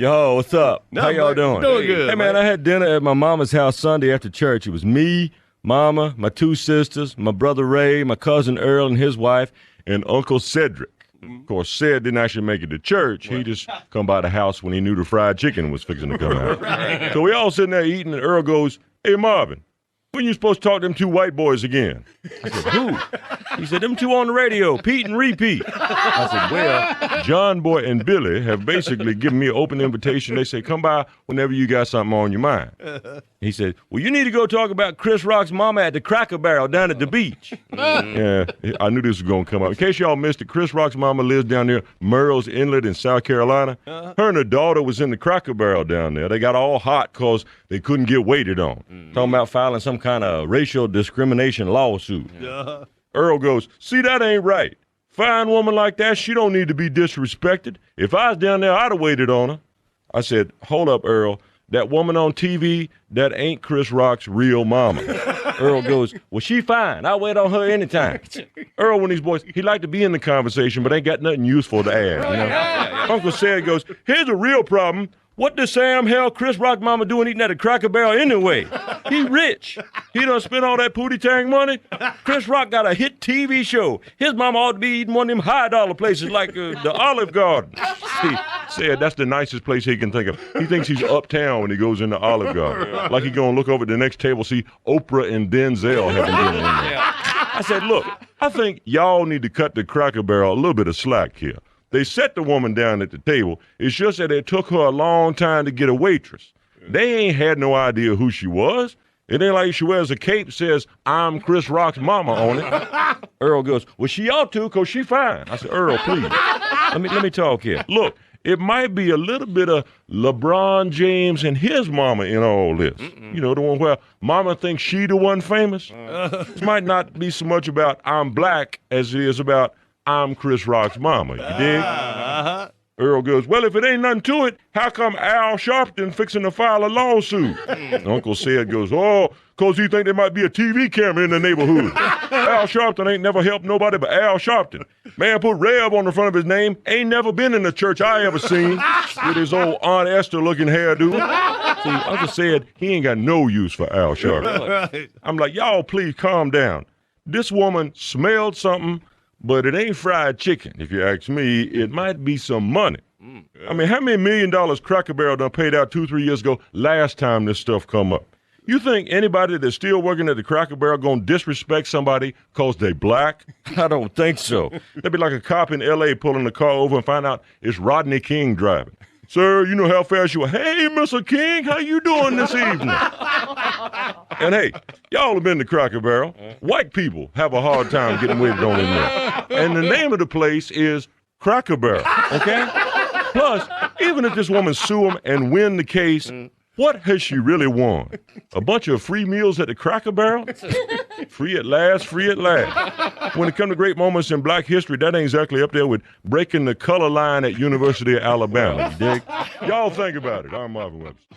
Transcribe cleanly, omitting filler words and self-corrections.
Yo, what's up? How y'all doing? Doing good. Hey, man, I had dinner at my mama's house Sunday after church. It was me, Mama, my two sisters, my brother Ray, my cousin Earl and his wife, and Uncle Cedric. Of course, Ced didn't actually make it to church. He just come by the house when he knew the fried chicken was fixing to come out. Right. So we all sitting there eating, and Earl goes, "Hey, Marvin, when you supposed to talk to them two white boys again?" I said, "Who?" He said, "Them two on the radio, Pete and Repeat." I said, "Well, John Boy and Billy have basically given me an open invitation. They say, come by whenever you got something on your mind." He said, "Well, you need to go talk about Chris Rock's mama at the Cracker Barrel down at the beach." Yeah, I knew this was going to come up. In case y'all missed it, Chris Rock's mama lives down near Murrells Inlet in South Carolina. Her and her daughter was in the Cracker Barrel down there. They got all hot because they couldn't get waited on. Talking about filing some kind of racial discrimination lawsuit. Earl goes, "See, that ain't right. Fine woman like that, she don't need to be disrespected. If I was down there, I'd have waited on her." I said, "Hold up, Earl. That woman on TV, that ain't Chris Rock's real mama." Earl goes, "Well, she fine. I'll wait on her anytime." Earl, one of these boys, he like to be in the conversation, but ain't got nothing useful to add. You know? Uncle Ced goes, "Here's a real problem. What does Sam Hell Chris Rock mama doing eating at a Cracker Barrel anyway? He rich. He done spent all that Pootie Tang money. Chris Rock got a hit TV show. His mama ought to be eating one of them high-dollar places like the Olive Garden." See, Said that's the nicest place he can think of. He thinks he's uptown when he goes into Olive Garden. Like he gonna look over at the next table, see Oprah and Denzel having dinner in there. I said, "Look, I think y'all need to cut the Cracker Barrel a little bit of slack here. They set the woman down at the table. It's just that it took her a long time to get a waitress. They ain't had no idea who she was. It ain't like she wears a cape that says, 'I'm Chris Rock's mama' on it." Earl goes, "Well, she ought to because she fine." I said, "Earl, please, let me talk here. Look, it might be a little bit of LeBron James and his mama in all this. You know, the one where mama thinks she the one famous. It might not be so much about I'm black as it is about I'm Chris Rock's mama. You dig?" Earl goes, "Well, if it ain't nothing to it, how come Al Sharpton fixing to file a lawsuit?" Uncle Ced goes, "Oh, 'cause he think there might be a TV camera in the neighborhood. Al Sharpton ain't never helped nobody but Al Sharpton. Man put Rev on the front of his name, ain't never been in the church I ever seen with his old Aunt Esther-looking hairdo." See, Uncle Ced he ain't got no use for Al Sharpton. I'm like, y'all please calm down. This woman smelled something, but it ain't fried chicken. If you ask me, it might be some money. I mean, how many $1 million Cracker Barrel done paid out 2-3 years ago last time this stuff come up? You think anybody that's still working at the Cracker Barrel gonna disrespect somebody cause they black? I don't think so. That'd be like a cop in L.A. pulling the car over and find out it's Rodney King driving. "Sir, you know how fast you are." "Hey, Mr. King, how you doing this evening?" And hey, y'all have been to Cracker Barrel. White people have a hard time getting waited on in there. And the name of the place is Cracker Barrel, okay? Plus, even if this woman sue them and win the case, what has she really won? A bunch of free meals at the Cracker Barrel? Free at last, free at last. When it comes to great moments in black history, that ain't exactly up there with breaking the color line at University of Alabama, you dig? Y'all think about it. I'm Marvin Webster.